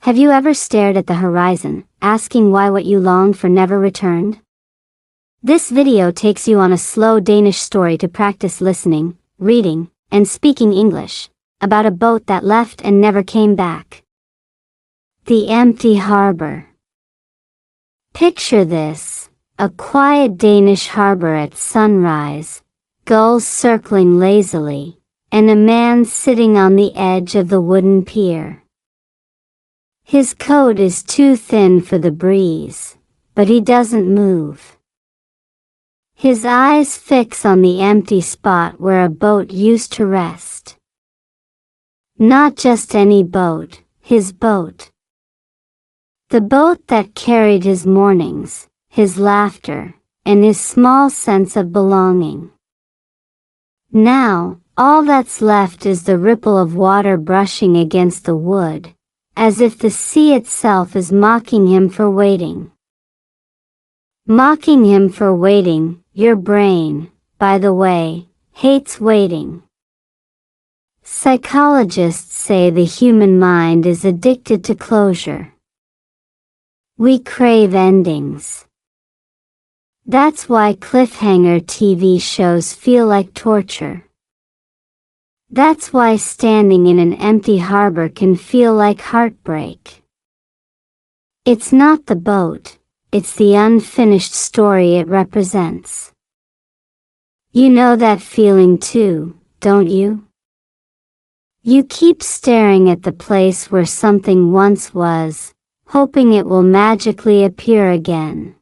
Have you ever stared at the horizon, asking why what you longed for never returned? This video takes you on a slow Danish story to practice listening, reading, and speaking English, about a boat that left and never came back. The empty harbor. Picture this, a quiet Danish harbor at sunrise, gulls circling lazily, and a man sitting on the edge of the wooden pier. His coat is too thin for the breeze, but he doesn't move. His eyes fix on the empty spot where a boat used to rest. Not just any boat, his boat. The boat that carried his mornings, his laughter, and his small sense of belonging. Now, all that's left is the ripple of water brushing against the wood, as if the sea itself is mocking him for waiting. Mocking him for waiting. Your brain, by the way, hates waiting. Psychologists say the human mind is addicted to closure. We crave endings. That's why cliffhanger TV shows feel like torture. That's why standing in an empty harbor can feel like heartbreak. It's not the boat, it's the unfinished story it represents. You know that feeling too, don't you? You keep staring at the place where something once was, hoping it will magically appear again.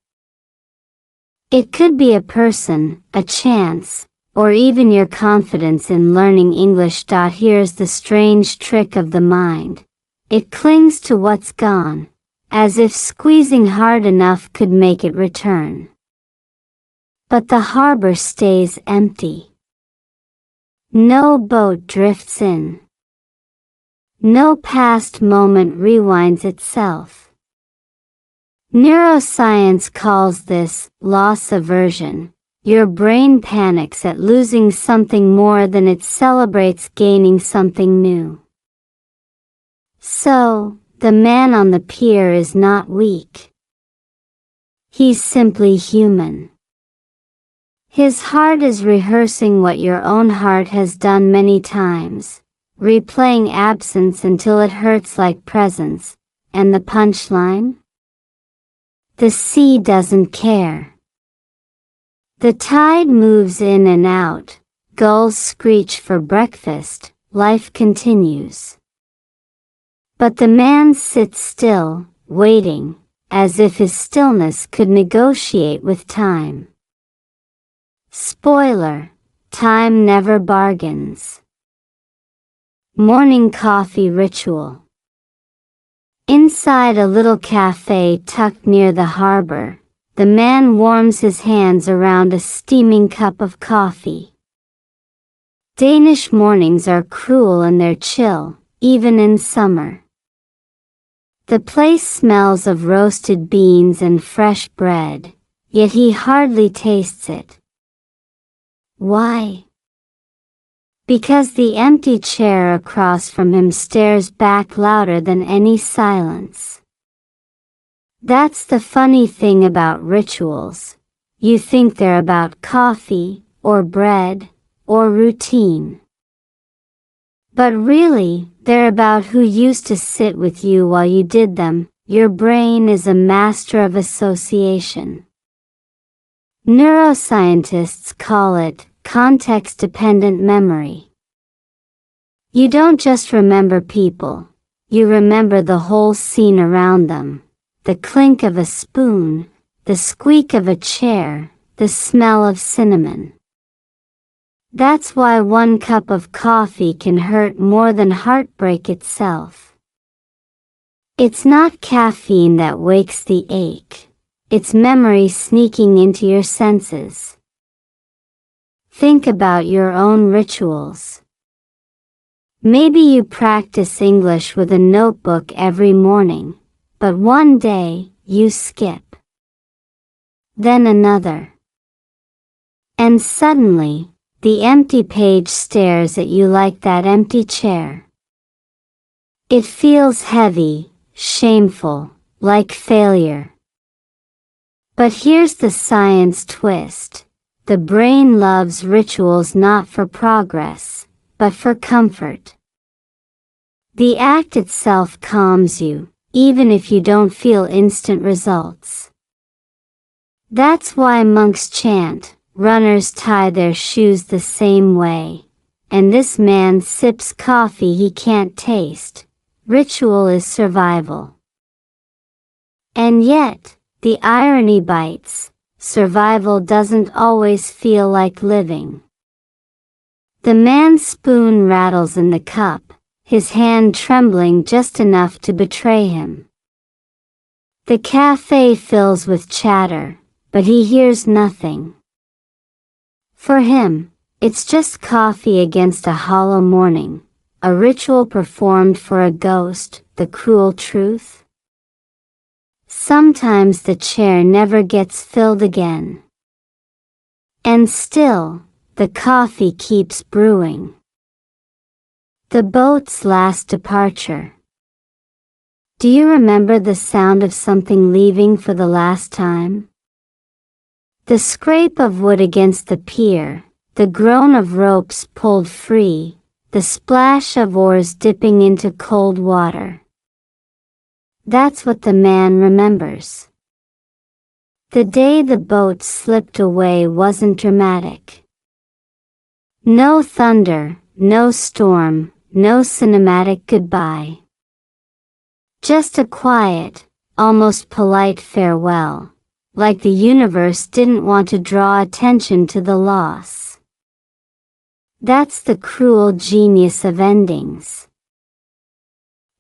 It could be a person, a chance, or even your confidence in learning English. Here's the strange trick of the mind. It clings to what's gone, as if squeezing hard enough could make it return. But the harbor stays empty. No boat drifts in. No past moment rewinds itself. Neuroscience calls this loss aversion. Your brain panics at losing something more than it celebrates gaining something new. So, the man on the pier is not weak. He's simply human. His heart is rehearsing what your own heart has done many times, replaying absence until it hurts like presence. And the punchline? The sea doesn't care. The tide moves in and out, gulls screech for breakfast, life continues. But the man sits still, waiting, as if his stillness could negotiate with time. Spoiler: time never bargains. Morning coffee ritual. Inside a little cafe tucked near the harbor, the man warms his hands around a steaming cup of coffee. Danish mornings are cruel and they're chill, even in summer. The place smells of roasted beans and fresh bread, yet he hardly tastes it. Why? Because the empty chair across from him stares back louder than any silence. That's the funny thing about rituals. You think they're about coffee, or bread, or routine. But really, they're about who used to sit with you while you did them. Your brain is a master of association. Neuroscientists call it context-dependent memory. You don't just remember people, you remember the whole scene around them. The clink of a spoon, the squeak of a chair, the smell of cinnamon. That's why one cup of coffee can hurt more than heartbreak itself. It's not caffeine that wakes the ache, it's memory sneaking into your senses. Think about your own rituals. Maybe you practice English with a notebook every morning, but one day, you skip. Then another. And suddenly, the empty page stares at you like that empty chair. It feels heavy, shameful, like failure. But here's the science twist. The brain loves rituals not for progress, but for comfort. The act itself calms you, even if you don't feel instant results. That's why monks chant, runners tie their shoes the same way, and this man sips coffee he can't taste. Ritual is survival. And yet, the irony bites. Survival doesn't always feel like living. The man's spoon rattles in the cup, his hand trembling just enough to betray him. The cafe fills with chatter, but he hears nothing. For him, it's just coffee against a hollow morning, a ritual performed for a ghost. The cruel truth? Sometimes the chair never gets filled again. And still, the coffee keeps brewing. The boat's last departure. Do you remember the sound of something leaving for the last time? The scrape of wood against the pier, the groan of ropes pulled free, the splash of oars dipping into cold water. That's what the man remembers. The day the boat slipped away wasn't dramatic. No thunder, no storm, no cinematic goodbye. Just a quiet, almost polite farewell, like the universe didn't want to draw attention to the loss. That's the cruel genius of endings.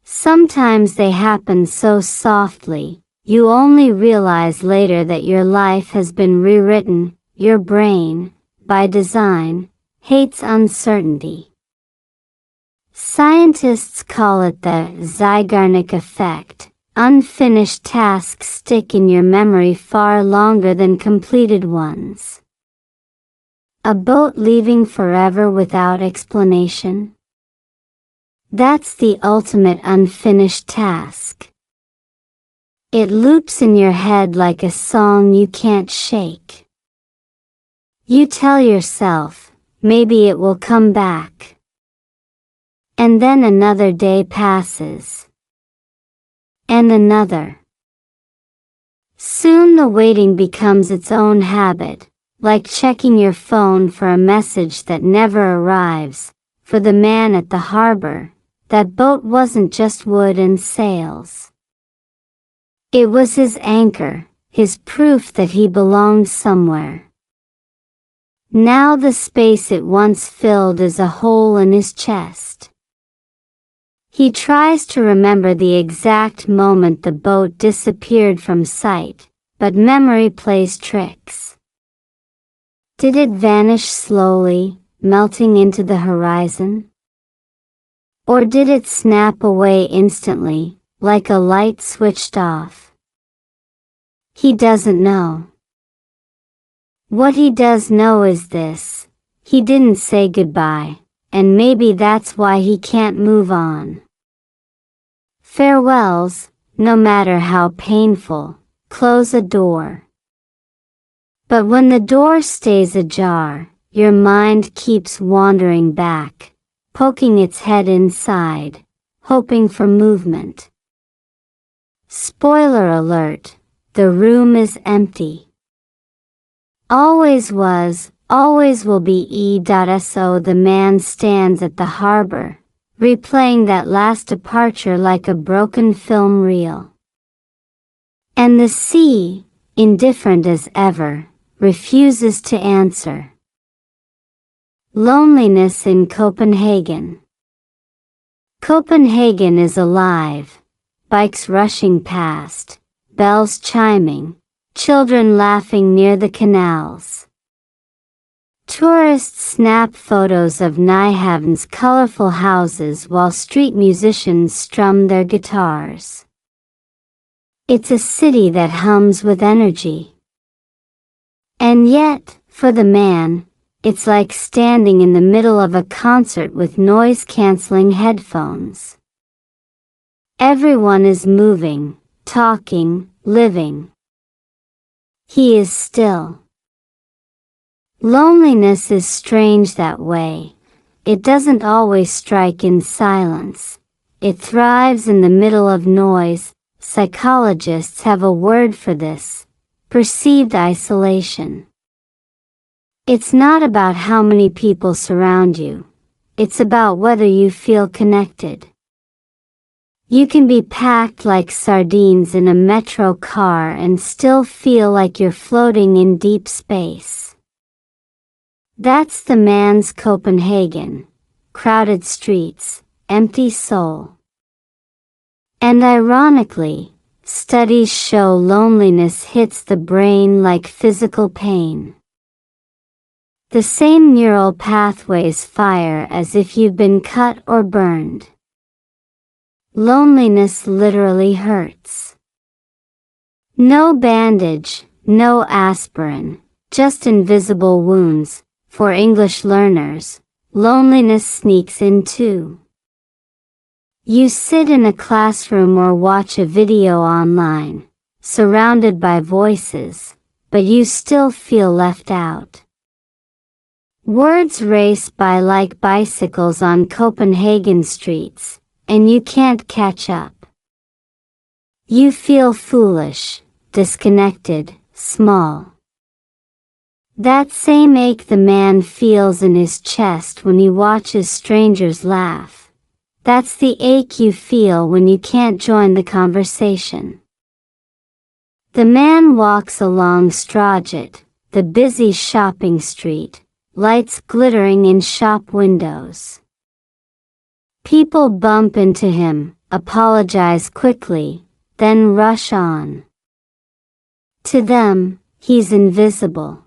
Sometimes they happen so softly, you only realize later that your life has been rewritten. Your brain, by design, hates uncertainty. Scientists call it the Zeigarnik effect. Unfinished tasks stick in your memory far longer than completed ones. A boat leaving forever without explanation? That's the ultimate unfinished task. It loops in your head like a song you can't shake. You tell yourself, maybe it will come back. And then another day passes. And another. Soon the waiting becomes its own habit, like checking your phone for a message that never arrives. For the man at the harbor, that boat wasn't just wood and sails. It was his anchor, his proof that he belonged somewhere. Now the space it once filled is a hole in his chest. He tries to remember the exact moment the boat disappeared from sight, but memory plays tricks. Did it vanish slowly, melting into the horizon? Or did it snap away instantly, like a light switched off? He doesn't know. What he does know is this: he didn't say goodbye, and maybe that's why he can't move on. Farewells, no matter how painful, close a door. But when the door stays ajar, your mind keeps wandering back, poking its head inside, hoping for movement. Spoiler alert, the room is empty. Always was, always will be. So the man stands at the harbor, replaying that last departure like a broken film reel. And the sea, indifferent as ever, refuses to answer. Loneliness in Copenhagen. Copenhagen is alive. Bikes rushing past, bells chiming, children laughing near the canals. Tourists snap photos of Nyhavn's colorful houses while street musicians strum their guitars. It's a city that hums with energy. And yet, for the man, it's like standing in the middle of a concert with noise-canceling headphones. Everyone is moving, talking, living. He is still. Loneliness is strange that way. It doesn't always strike in silence. It thrives in the middle of noise. Psychologists have a word for this: perceived isolation. It's not about how many people surround you. It's about whether you feel connected. You can be packed like sardines in a metro car and still feel like you're floating in deep space. That's the man's Copenhagen. Crowded streets, empty soul. And ironically, studies show loneliness hits the brain like physical pain. The same neural pathways fire as if you've been cut or burned. Loneliness literally hurts. No bandage, no aspirin, just invisible wounds. For English learners, loneliness sneaks in too. You sit in a classroom or watch a video online, surrounded by voices, but you still feel left out. Words race by like bicycles on Copenhagen streets, and you can't catch up. You feel foolish, disconnected, small. That same ache the man feels in his chest when he watches strangers laugh. That's the ache you feel when you can't join the conversation. The man walks along SloThe, the busy shopping street, lights glittering in shop windows. People bump into him, apologize quickly, then rush on. To them, he's invisible.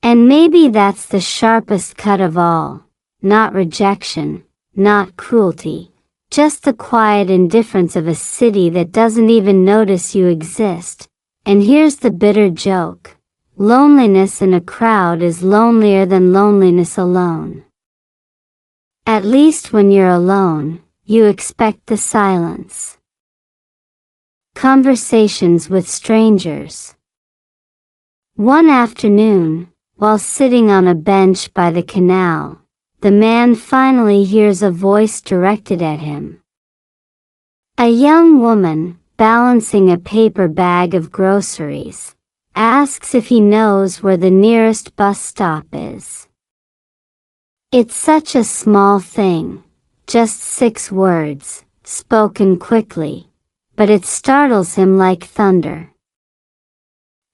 And maybe that's the sharpest cut of all. Not rejection, not cruelty, just the quiet indifference of a city that doesn't even notice you exist. And here's the bitter joke: loneliness in a crowd is lonelier than loneliness alone. At least when you're alone, you expect the silence. Conversations with strangers. One afternoon, while sitting on a bench by the canal, the man finally hears a voice directed at him. A young woman, balancing a paper bag of groceries, asks if he knows where the nearest bus stop is. It's such a small thing, just 6 words, spoken quickly, but it startles him like thunder.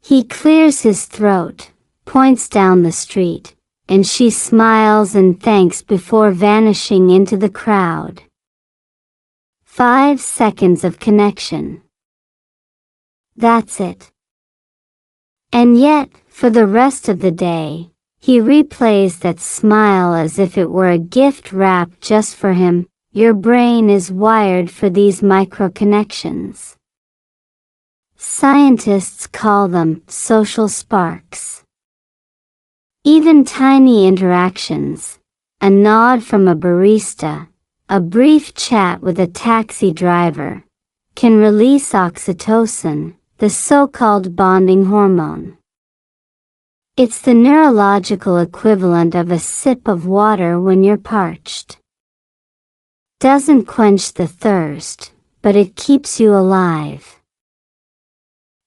He clears his throat, points down the street, and she smiles and thanks before vanishing into the crowd. 5 seconds of connection. That's it. And yet, for the rest of the day, he replays that smile as if it were a gift wrapped just for him. Your brain is wired for these micro-connections. Scientists call them social sparks. Even tiny interactions, a nod from a barista, a brief chat with a taxi driver, can release oxytocin, the so-called bonding hormone. It's the neurological equivalent of a sip of water when you're parched. Doesn't quench the thirst, but it keeps you alive.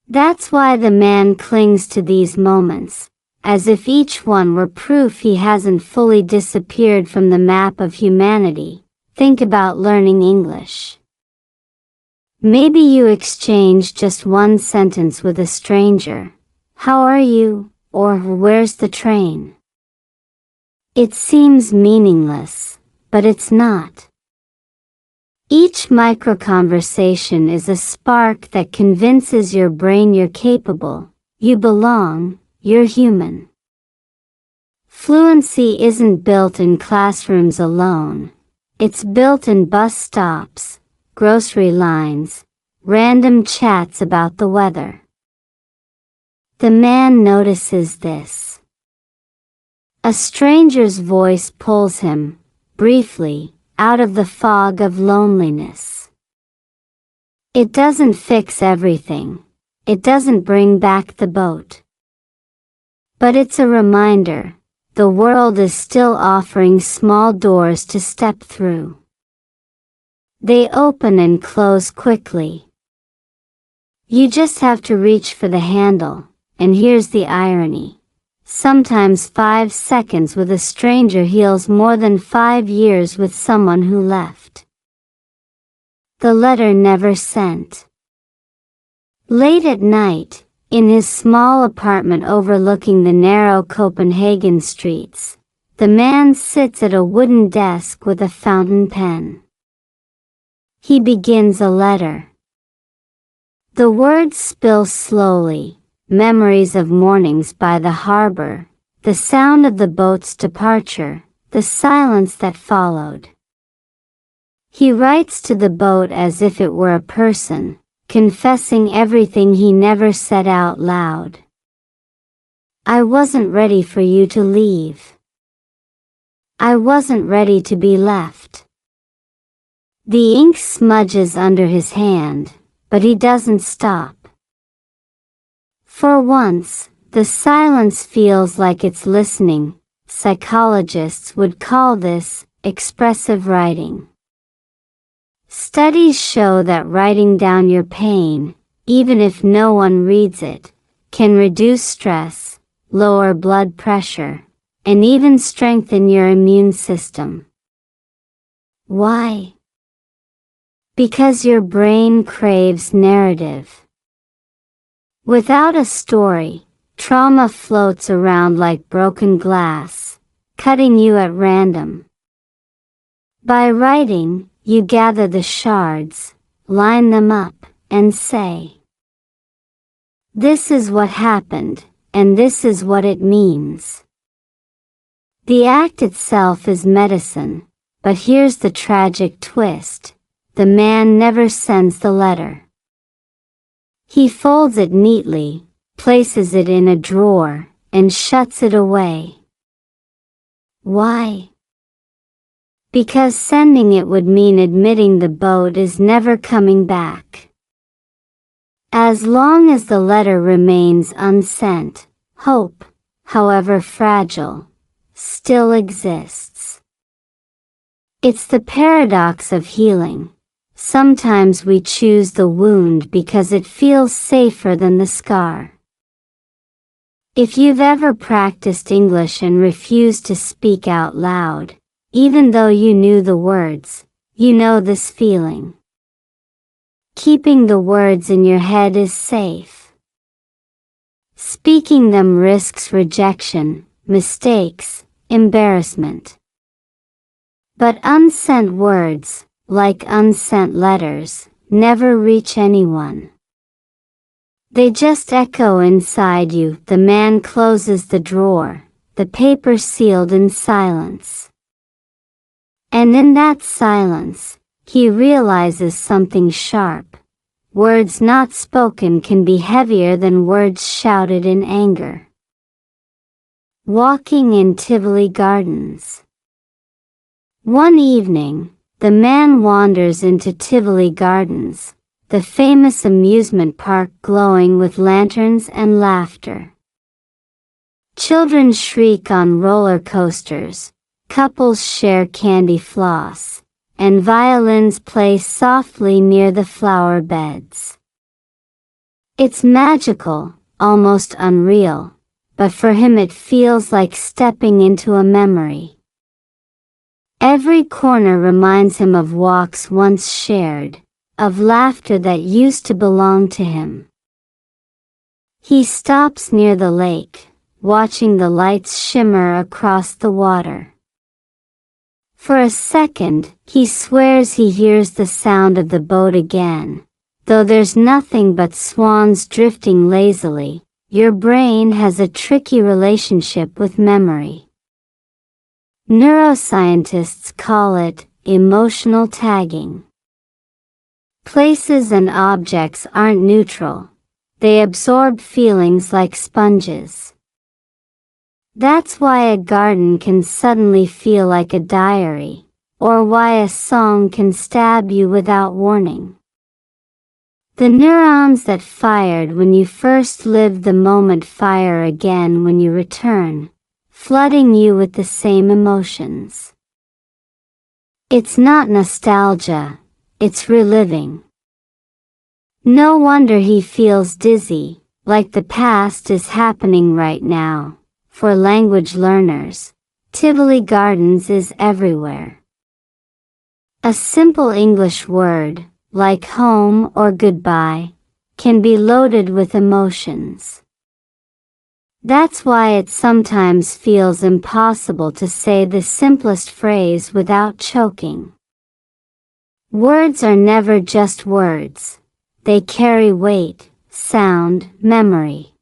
That's why the man clings to these moments, as if each one were proof he hasn't fully disappeared from the map of humanity. Think about learning English. Maybe you exchange just one sentence with a stranger. How are you? Or where's the train? It seems meaningless, but it's not. Each micro-conversation is a spark that convinces your brain you're capable, you belong, you're human. Fluency isn't built in classrooms alone. It's built in bus stops, grocery lines, random chats about the weather. The man notices this. A stranger's voice pulls him, briefly, out of the fog of loneliness. It doesn't fix everything. It doesn't bring back the boat. But it's a reminder, the world is still offering small doors to step through. They open and close quickly. You just have to reach for the handle, and here's the irony. Sometimes 5 seconds with a stranger heals more than 5 years with someone who left. The letter never sent. Late at night, in his small apartment overlooking the narrow Copenhagen streets, the man sits at a wooden desk with a fountain pen. He begins a letter. The words spill slowly, memories of mornings by the harbor, the sound of the boat's departure, the silence that followed. He writes to the boat as if it were a person, confessing everything he never said out loud. I wasn't ready for you to leave. I wasn't ready to be left. The ink smudges under his hand, but he doesn't stop. For once, the silence feels like it's listening. Psychologists would call this expressive writing. Studies show that writing down your pain, even if no one reads it, can reduce stress, lower blood pressure, and even strengthen your immune system. Why? Because your brain craves narrative. Without a story, trauma floats around like broken glass, cutting you at random. By writing, you gather the shards, line them up, and say, this is what happened, and this is what it means. The act itself is medicine, but here's the tragic twist. The man never sends the letter. He folds it neatly, places it in a drawer, and shuts it away. Why? Because sending it would mean admitting the boat is never coming back. As long as the letter remains unsent, hope, however fragile, still exists. It's the paradox of healing. Sometimes we choose the wound because it feels safer than the scar. If you've ever practiced English and refused to speak out loud, even though you knew the words, you know this feeling. Keeping the words in your head is safe. Speaking them risks rejection, mistakes, embarrassment. But unsent words, like unsent letters, never reach anyone. They just echo inside you. The man closes the drawer, the paper sealed in silence. And in that silence, he realizes something sharp. Words not spoken can be heavier than words shouted in anger. Walking in Tivoli Gardens. One evening, the man wanders into Tivoli Gardens, the famous amusement park glowing with lanterns and laughter. Children shriek on roller coasters, couples share candy floss, and violins play softly near the flower beds. It's magical, almost unreal, but for him it feels like stepping into a memory. Every corner reminds him of walks once shared, of laughter that used to belong to him. He stops near the lake, watching the lights shimmer across the water. For a second, he swears he hears the sound of the boat again. Though there's nothing but swans drifting lazily, your brain has a tricky relationship with memory. Neuroscientists call it emotional tagging. Places and objects aren't neutral. They absorb feelings like sponges. That's why a garden can suddenly feel like a diary, or why a song can stab you without warning. The neurons that fired when you first lived the moment fire again when you return, flooding you with the same emotions. It's not nostalgia, it's reliving. No wonder he feels dizzy, like the past is happening right now. For language learners, Tivoli Gardens is everywhere. A simple English word, like home or goodbye, can be loaded with emotions. That's why it sometimes feels impossible to say the simplest phrase without choking. Words are never just words. They carry weight, sound, memory.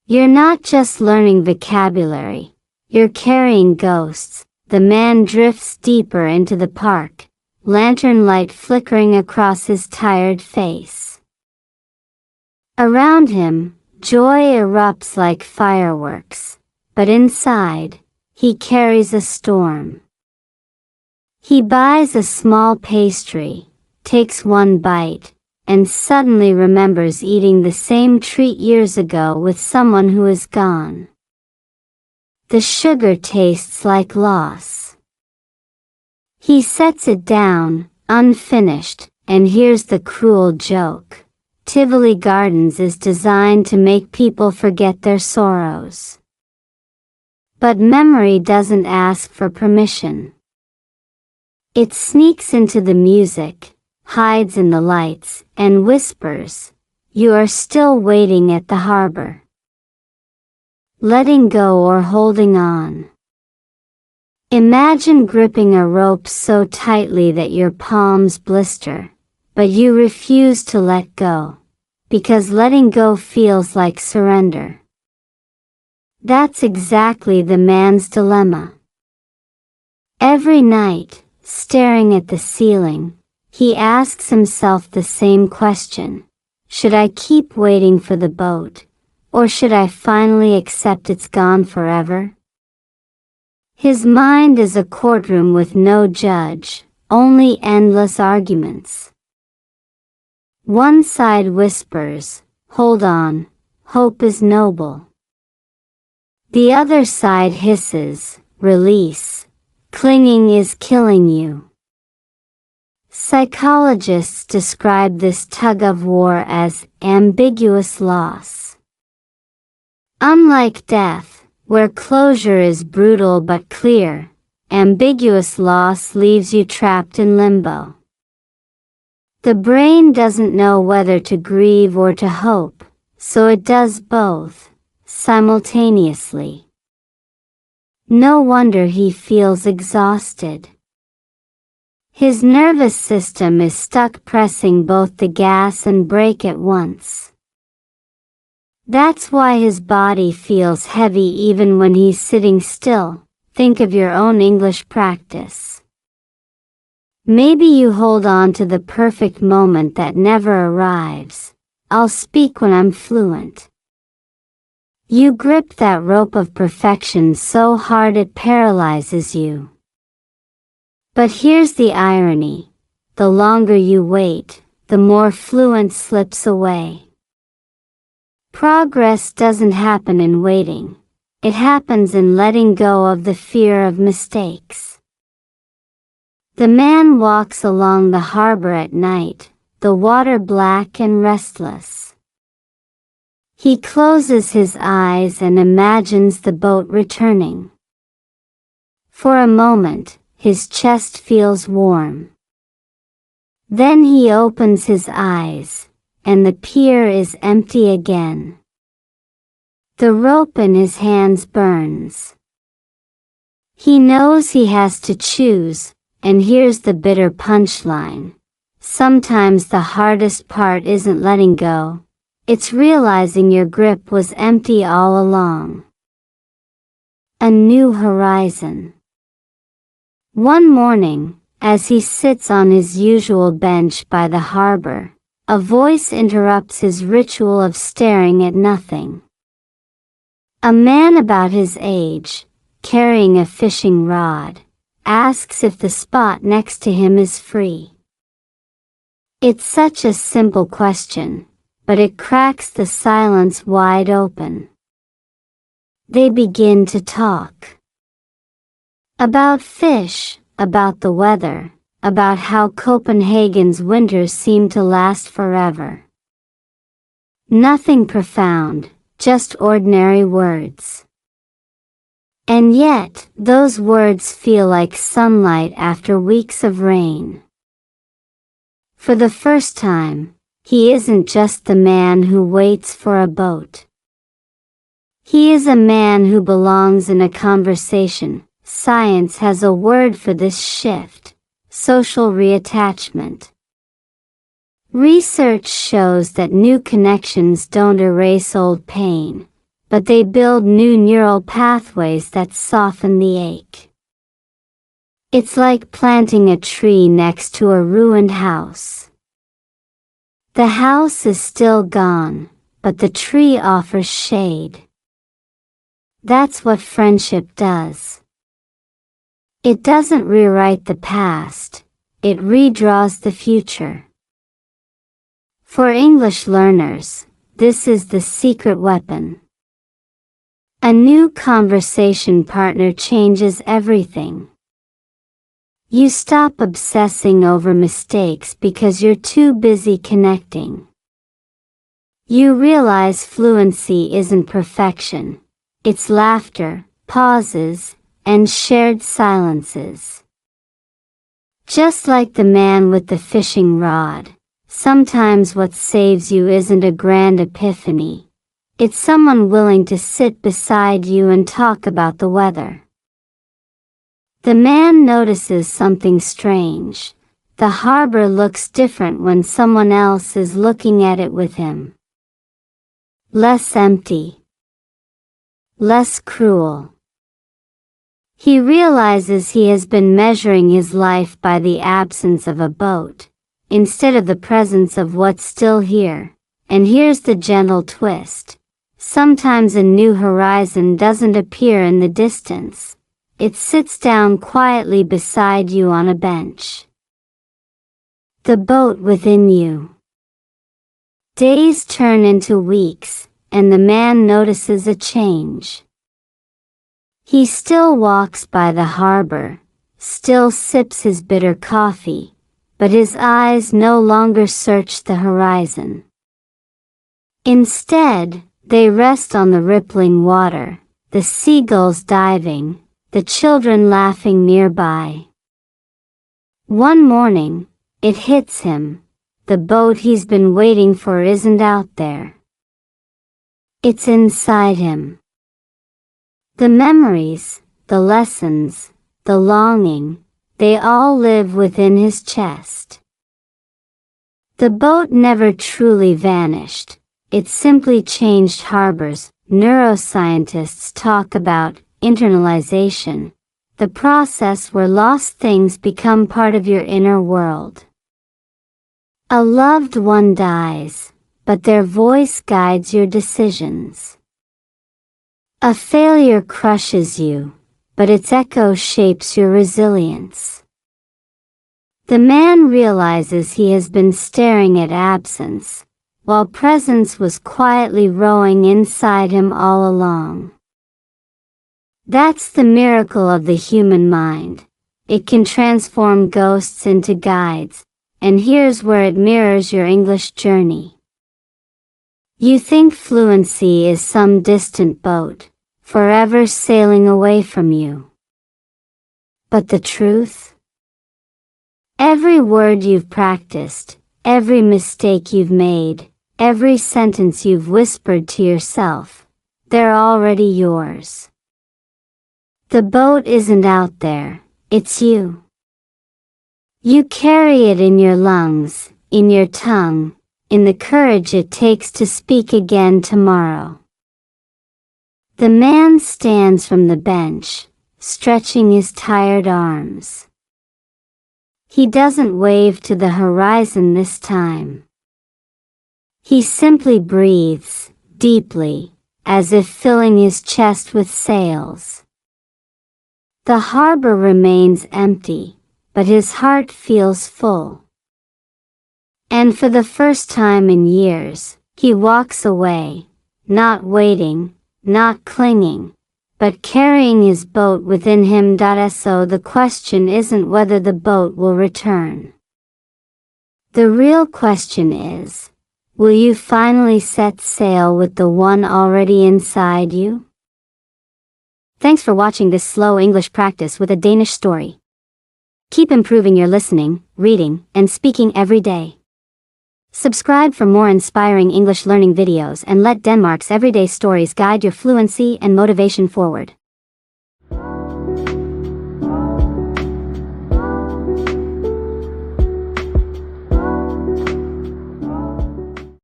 You're not just learning vocabulary, you're carrying ghosts. The man drifts deeper into the park, lantern light flickering across his tired face. Around him, joy erupts like fireworks, but inside, he carries a storm. He buys a small pastry, takes one bite, and suddenly remembers eating the same treat years ago with someone who is gone. The sugar tastes like loss. He sets it down, unfinished, and here's the cruel joke. Tivoli Gardens is designed to make people forget their sorrows. But memory doesn't ask for permission. It sneaks into the music, hides in the lights, and whispers, "You are still waiting at the harbor." Letting go or holding on. Imagine gripping a rope so tightly that your palms blister, but you refuse to let go, because letting go feels like surrender. That's exactly the man's dilemma. Every night, staring at the ceiling, he asks himself the same question: should I keep waiting for the boat, or should I finally accept it's gone forever? His mind is a courtroom with no judge, only endless arguments. One side whispers, "Hold on, hope is noble." The other side hisses, "Release, clinging is killing you." Psychologists describe this tug-of-war as ambiguous loss. Unlike death, where closure is brutal but clear, ambiguous loss leaves you trapped in limbo. The brain doesn't know whether to grieve or to hope, so it does both, simultaneously. No wonder he feels exhausted. His nervous system is stuck pressing both the gas and brake at once. That's why his body feels heavy even when he's sitting still. Think of your own English practice. Maybe you hold on to the perfect moment that never arrives. "I'll speak when I'm fluent." You grip that rope of perfection so hard it paralyzes you. But here's the irony: the longer you wait, the more fluent slips away. Progress doesn't happen in waiting. It happens in letting go of the fear of mistakes. The man walks along the harbor at night, the water black and restless. He closes his eyes and imagines the boat returning. For a moment, his chest feels warm. Then he opens his eyes, and the pier is empty again. The rope in his hands burns. He knows he has to choose, and here's the bitter punchline. Sometimes the hardest part isn't letting go, it's realizing your grip was empty all along. A new horizon. One morning, as he sits on his usual bench by the harbor, a voice interrupts his ritual of staring at nothing. A man about his age, carrying a fishing rod, asks if the spot next to him is free. It's such a simple question, but it cracks the silence wide open. They begin to talk. About fish, about the weather, about how Copenhagen's winters seem to last forever. Nothing profound, just ordinary words. And yet, those words feel like sunlight after weeks of rain. For the first time, he isn't just the man who waits for a boat. He is a man who belongs in a conversation. Science has a word for this shift: social reattachment. Research shows that new connections don't erase old pain, but they build new neural pathways that soften the ache. It's like planting a tree next to a ruined house. The house is still gone, but the tree offers shade. That's what friendship does. It doesn't rewrite the past, it redraws the future. For English learners, this is the secret weapon. A new conversation partner changes everything. You stop obsessing over mistakes because you're too busy connecting. You realize fluency isn't perfection, it's laughter, pauses, and shared silences. Just like the man with the fishing rod, sometimes what saves you isn't a grand epiphany. It's someone willing to sit beside you and talk about the weather. The man notices something strange. The harbor looks different when someone else is looking at it with him. Less empty. Less cruel. He realizes he has been measuring his life by the absence of a boat, instead of the presence of what's still here. And here's the gentle twist. Sometimes a new horizon doesn't appear in the distance. It sits down quietly beside you on a bench. The boat within you. Days turn into weeks, and the man notices a change. He still walks by the harbor, still sips his bitter coffee, but his eyes no longer search the horizon. Instead, they rest on the rippling water, the seagulls diving, the children laughing nearby. One morning, it hits him. The boat he's been waiting for isn't out there. It's inside him. The memories, the lessons, the longing, they all live within his chest. The boat never truly vanished, it simply changed harbors. Neuroscientists talk about internalization, the process where lost things become part of your inner world. A loved one dies, but their voice guides your decisions. A failure crushes you, but its echo shapes your resilience. The man realizes he has been staring at absence, while presence was quietly rowing inside him all along. That's the miracle of the human mind. It can transform ghosts into guides, and here's where it mirrors your English journey. You think fluency is some distant boat, forever sailing away from you. But the truth? Every word you've practiced, every mistake you've made, every sentence you've whispered to yourself, they're already yours. The boat isn't out there, it's you. You carry it in your lungs, in your tongue, in the courage it takes to speak again tomorrow. The man stands from the bench, stretching his tired arms. He doesn't wave to the horizon this time. He simply breathes, deeply, as if filling his chest with sails. The harbor remains empty, but his heart feels full. And for the first time in years, he walks away, not waiting, not clinging, but carrying his boat within him. So the question isn't whether the boat will return. The real question is, will you finally set sail with the one already inside you? Thanks for watching this slow English practice with a Danish story. Keep improving your listening, reading, and speaking every day. Subscribe for more inspiring English learning videos and let Denmark's everyday stories guide your fluency and motivation forward.